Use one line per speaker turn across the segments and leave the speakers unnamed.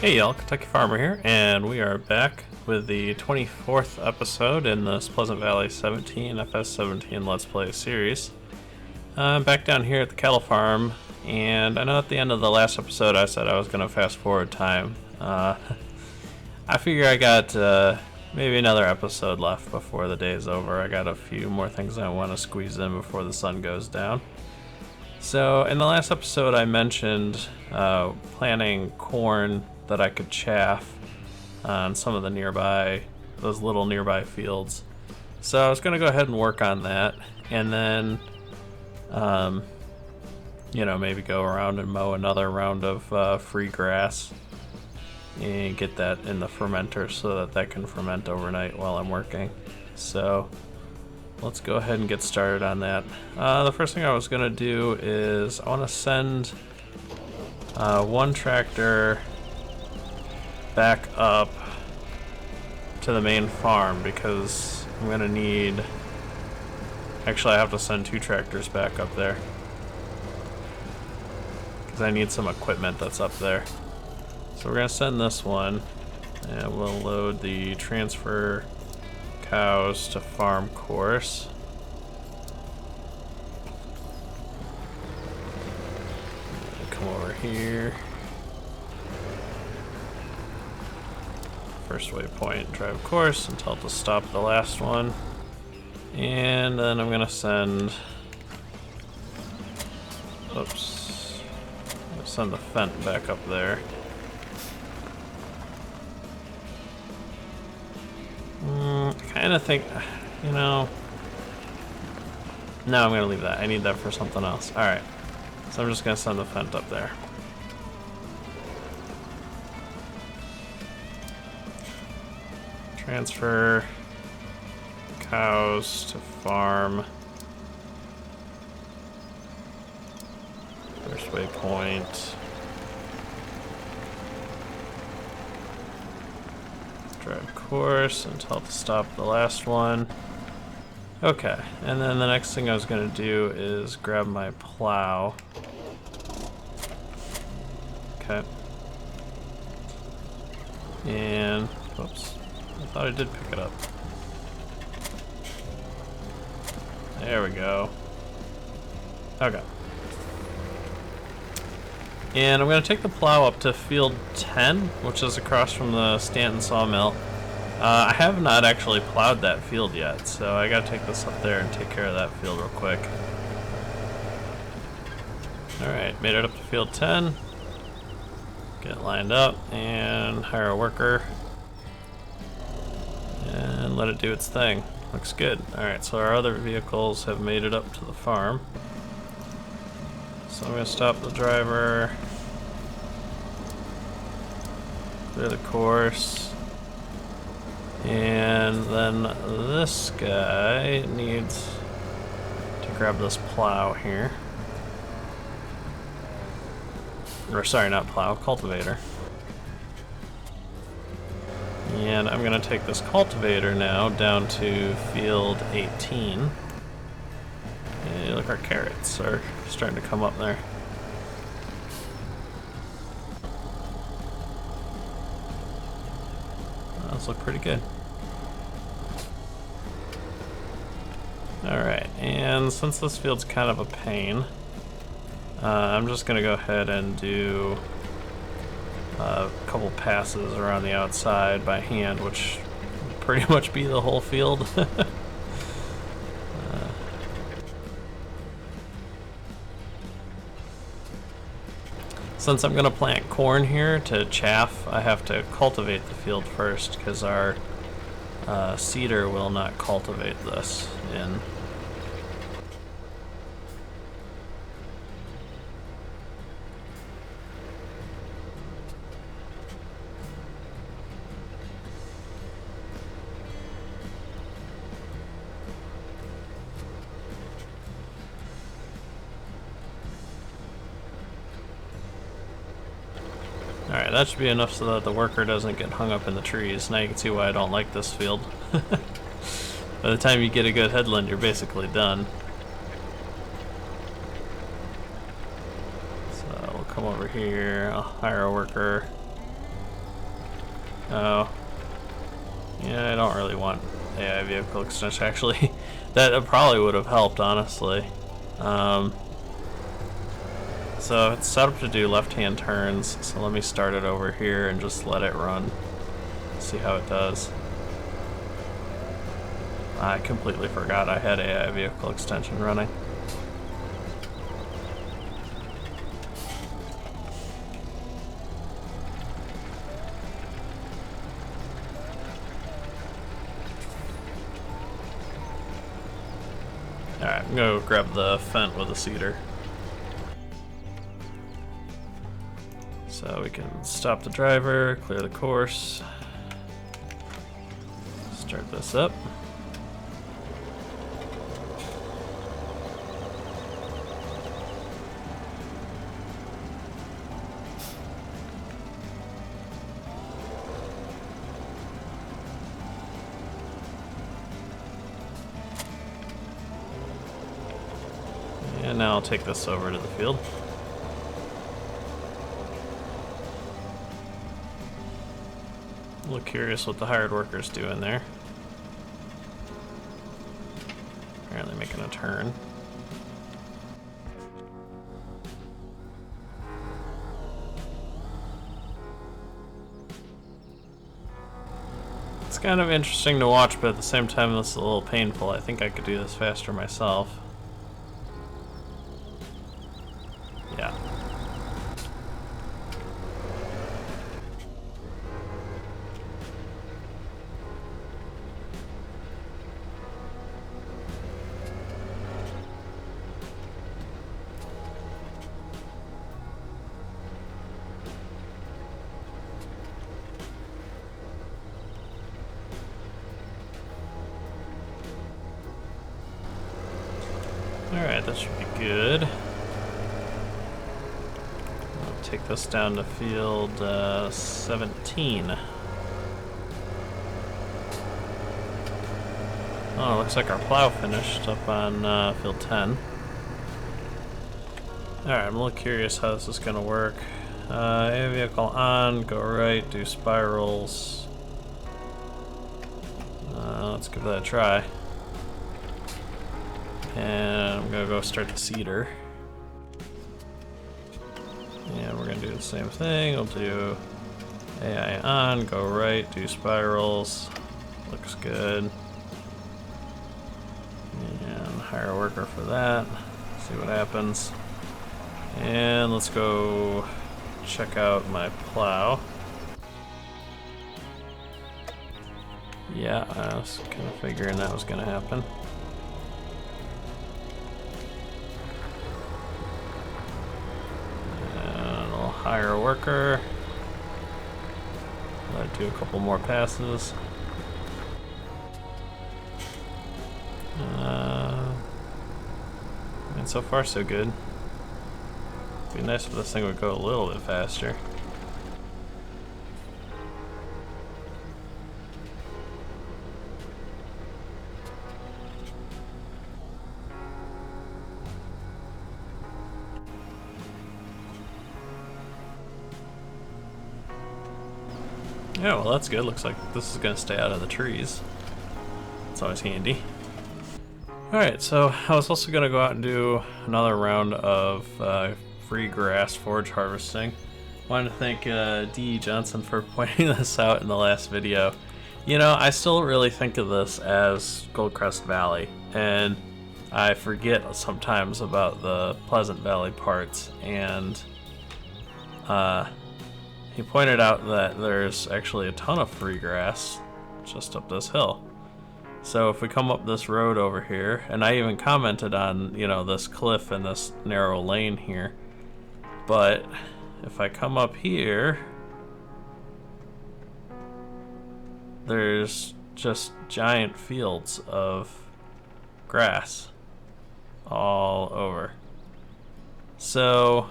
Hey y'all, Kentucky Farmer here, and we are back with the 24th episode in this Pleasant Valley 17 FS17 Let's Play series. I'm back down here at the cattle farm, and I know at the end of the last episode I said I was going to fast forward time. I figure I got maybe another episode left before the day is over. I got a few more things I want to squeeze in before the sun goes down. So in the last episode I mentioned planting corn that I could chaff on some of those little nearby fields. So I was going to go ahead and work on that, and then maybe go around and mow another round of free grass and get that in the fermenter so that can ferment overnight while I'm working. So let's go ahead and get started on that. The first thing I was going to do is I want to send one tractor back up to the main farm because I'm going to need... Actually, I have to send two tractors back up there because I need some equipment that's up there. So we're going to send this one, and we'll load the transfer cows to farm course. Come over here. First waypoint, drive course and tell it to stop the last one. And then I'm gonna send, send the Fent back up there. I kinda think, no, I'm gonna leave that. I need that for something else. Alright, so I'm just gonna send the Fent up there. Transfer cows to farm. First waypoint. Drive course and tell it to stop the last one. Okay, and then the next thing I was going to do is grab my plow. Okay. And, whoops. I thought I did pick it up. There we go. Okay. And I'm going to take the plow up to field 10, which is across from the Stanton sawmill. I have not actually plowed that field yet, so I got to take this up there and take care of that field real quick. Alright, made it up to field 10. Get it lined up and hire a worker. And let it do its thing. Looks good. Alright, so our other vehicles have made it up to the farm. So I'm going to stop the driver. Clear the course. And then this guy needs to grab this plow here. Or sorry, not plow, cultivator. And I'm going to take this cultivator now down to field 18. And look, our carrots are starting to come up there. Those look pretty good. Alright, and since this field's kind of a pain, I'm just going to go ahead and do a couple passes around the outside by hand, which would pretty much be the whole field. Since I'm going to plant corn here to chaff, I have to cultivate the field first because our seeder will not cultivate this in. Alright, that should be enough so that the worker doesn't get hung up in the trees. Now you can see why I don't like this field. By the time you get a good headland, you're basically done. So we'll come over here, I'll hire a worker. Oh. Yeah, I don't really want AI vehicle extension. Actually, that probably would have helped, honestly. So it's set up to do left-hand turns, so let me start it over here and just let it run. See how it does. I completely forgot I had AI vehicle extension running. Alright, I'm gonna go grab the Fent with the cedar. So we can stop the driver, clear the course, start this up. And now I'll take this over to the field. A little curious what the hired workers do in there. Apparently making a turn. It's kind of interesting to watch, but at the same time this is a little painful. I think I could do this faster myself. Yeah. Alright, that should be good. I'll take this down to field 17. Oh, looks like our plow finished up on field 10. Alright, I'm a little curious how this is going to work. A vehicle on, go right, do spirals. Let's give that a try. And I'm gonna go start the cedar. And we're gonna do the same thing. We'll do AI on, go right, do spirals. Looks good. And hire a worker for that. See what happens. And let's go check out my plow. Yeah, I was kind of figuring that was gonna happen. Hire a worker. Let it do a couple more passes. And so far so good. It'd be nice if this thing would go a little bit faster. Yeah, well that's good. Looks like this is gonna stay out of the trees. It's always handy. Alright, so I was also gonna go out and do another round of free grass forage harvesting. Wanted to thank D.E. Johnson for pointing this out in the last video. You know, I still really think of this as Goldcrest Valley, and I forget sometimes about the Pleasant Valley parts, and he pointed out that there's actually a ton of free grass just up this hill. So if we come up this road over here, and I even commented on, you know, this cliff and this narrow lane here, but if I come up here, there's just giant fields of grass all over. So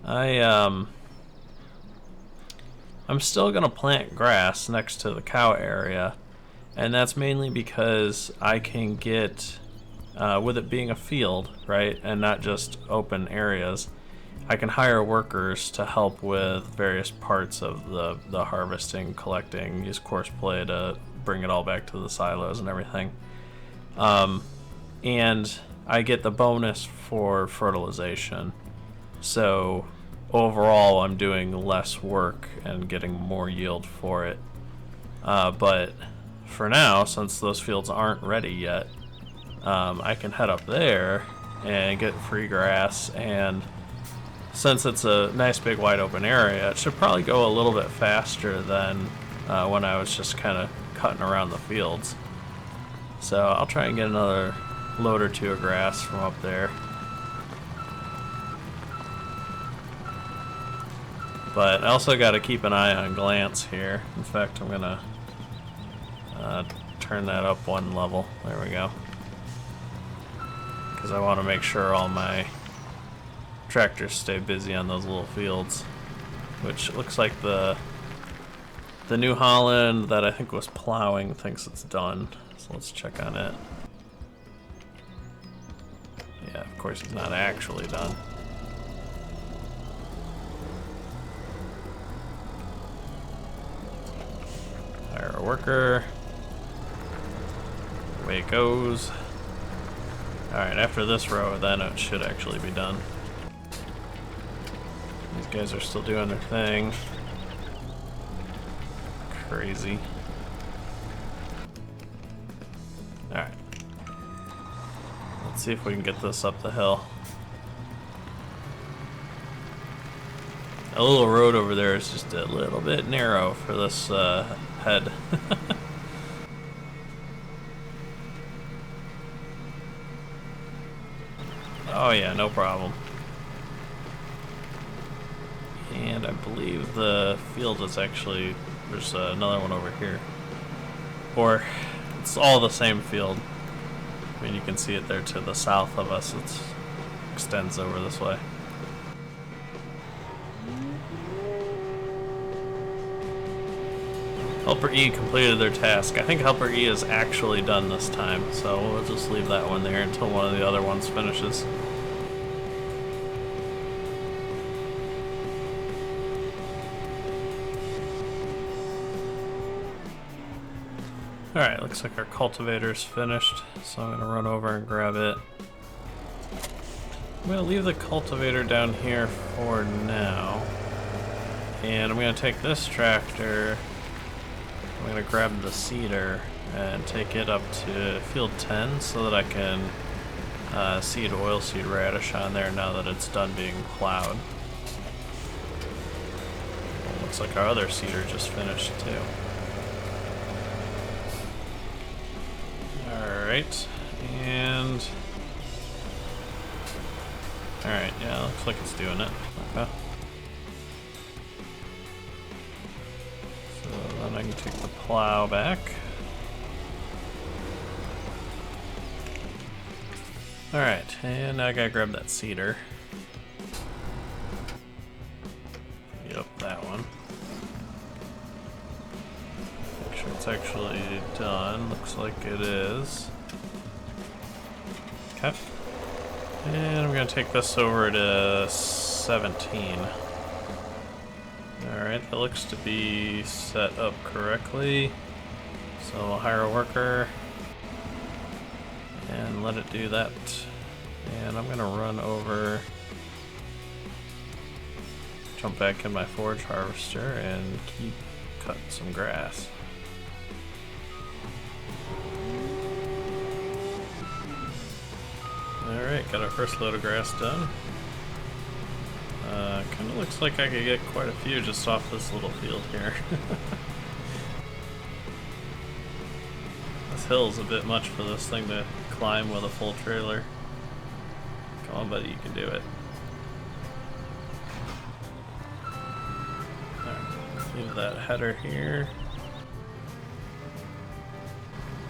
I'm still gonna plant grass next to the cow area, and that's mainly because I can get, with it being a field, right, and not just open areas, I can hire workers to help with various parts of the harvesting, collecting, use course play to bring it all back to the silos and everything. And I get the bonus for fertilization. So overall, I'm doing less work and getting more yield for it. But for now, since those fields aren't ready yet, I can head up there and get free grass, and since it's a nice big wide open area, it should probably go a little bit faster than when I was just kind of cutting around the fields. So I'll try and get another load or two of grass from up there. But I also got to keep an eye on glance here. In fact, I'm gonna turn that up one level. There we go. Because I want to make sure all my tractors stay busy on those little fields. Which looks like the New Holland that I think was plowing thinks it's done. So let's check on it. Yeah, of course he's not actually done. Hire a worker. Away it goes. Alright, after this row, then it should actually be done. These guys are still doing their thing. Crazy. Alright. Let's see if we can get this up the hill. A little road over there is just a little bit narrow for this head. Oh yeah, no problem. And I believe the field is actually, there's another one over here. Or, it's all the same field. I mean, you can see it there to the south of us. It extends over this way. Helper E completed their task. I think Helper E is actually done this time, so we'll just leave that one there until one of the other ones finishes. Alright, looks like our cultivator's finished, so I'm going to run over and grab it. I'm going to leave the cultivator down here for now. And I'm going to take this tractor, I'm going to grab the seeder and take it up to field 10 so that I can seed oilseed radish on there now that it's done being plowed. Well, looks like our other seeder just finished too. Alright, and... Alright, yeah, looks like it's doing it. Okay. So then I can take the plow back. Alright, and now I gotta grab that seeder. Yep, that one. Make sure it's actually done. Looks like it is. Okay. And I'm gonna take this over to 17. Alright, that looks to be set up correctly. So I'll hire a worker and let it do that. And I'm gonna run over, jump back in my forage harvester and keep cutting some grass. Alright, got our first load of grass done. Kind of looks like I could get quite a few just off this little field here. This hill's a bit much for this thing to climb with a full trailer. Come on, buddy, you can do it. Alright, leave that header here.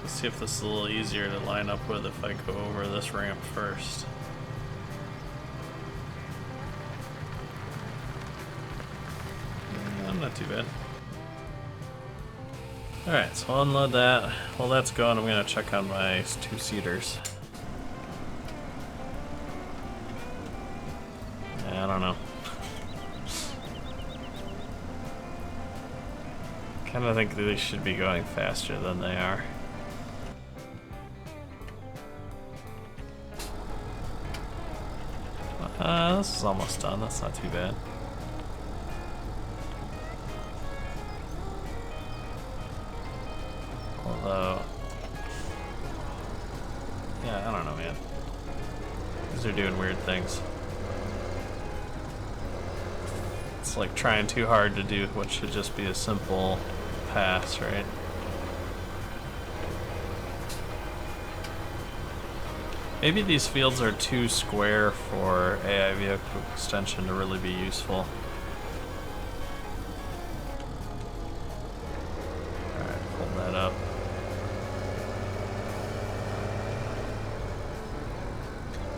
Let's see if this is a little easier to line up with if I go over this ramp first. Not too bad. Alright, so I'll unload that. While that's going, I'm going to check on my two seeders. Yeah, I don't know. Kind of think they should be going faster than they are. This is almost done. That's not too bad. Although, yeah, I don't know, man. These are doing weird things. It's like trying too hard to do what should just be a simple pass, right? Maybe these fields are too square for AI vehicle extension to really be useful. Alright, pull that up.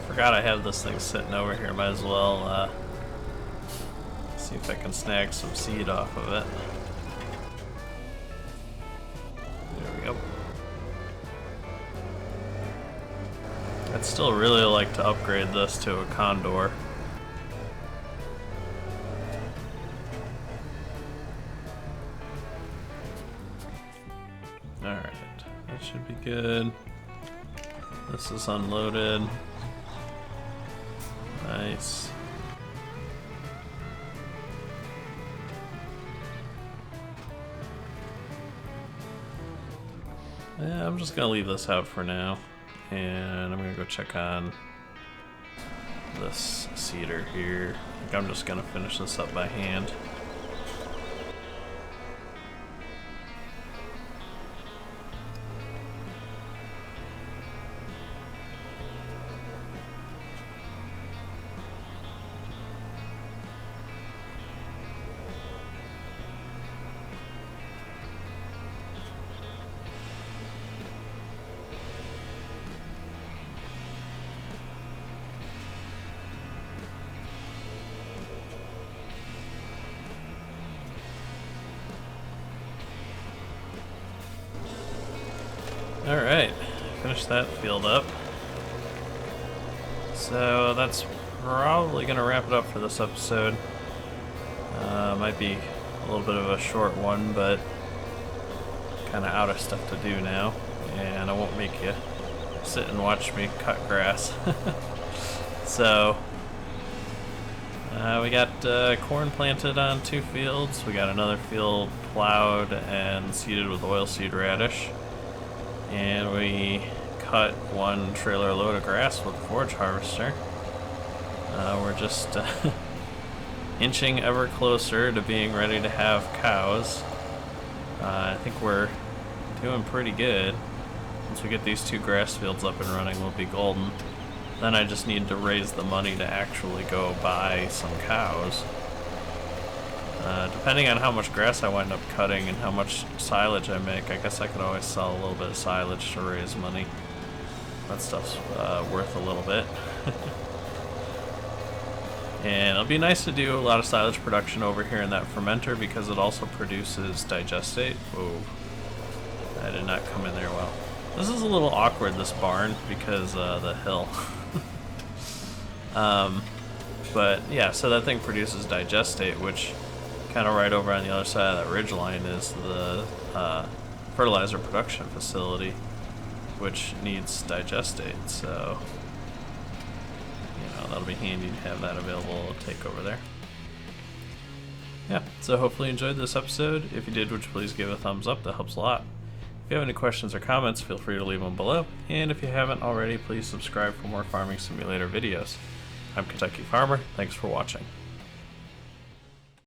Forgot I have this thing sitting over here. Might as well see if I can snag some seed off of it. There we go. I'd still really like to upgrade this to a condor. Alright, that should be good. This is unloaded. Nice. Yeah, I'm just gonna leave this out for now, and I'm gonna go check on this cedar here. I think I'm just gonna finish this up by hand. Alright, finish that field up. So that's probably going to wrap it up for this episode. Might be a little bit of a short one, but kind of out of stuff to do now. And I won't make you sit and watch me cut grass. So, we got corn planted on 2 fields. We got another field plowed and seeded with oilseed radish. And we cut 1 trailer load of grass with a forage harvester. We're just inching ever closer to being ready to have cows. I think we're doing pretty good. Once we get these 2 grass fields up and running, we'll be golden. Then I just need to raise the money to actually go buy some cows. Depending on how much grass I wind up cutting and how much silage I make, I guess I could always sell a little bit of silage to raise money. That stuff's worth a little bit. And it'll be nice to do a lot of silage production over here in that fermenter because it also produces digestate. Whoa, that did not come in there well. This is a little awkward, this barn, because the hill. But yeah, so that thing produces digestate, which kind of right over on the other side of that ridge line is the fertilizer production facility, which needs digestate. So, you know, that'll be handy to have that available to take over there. Yeah, so hopefully you enjoyed this episode. If you did, would you please give a thumbs up? That helps a lot. If you have any questions or comments, feel free to leave them below. And if you haven't already, please subscribe for more Farming Simulator videos. I'm Kentucky Farmer. Thanks for watching.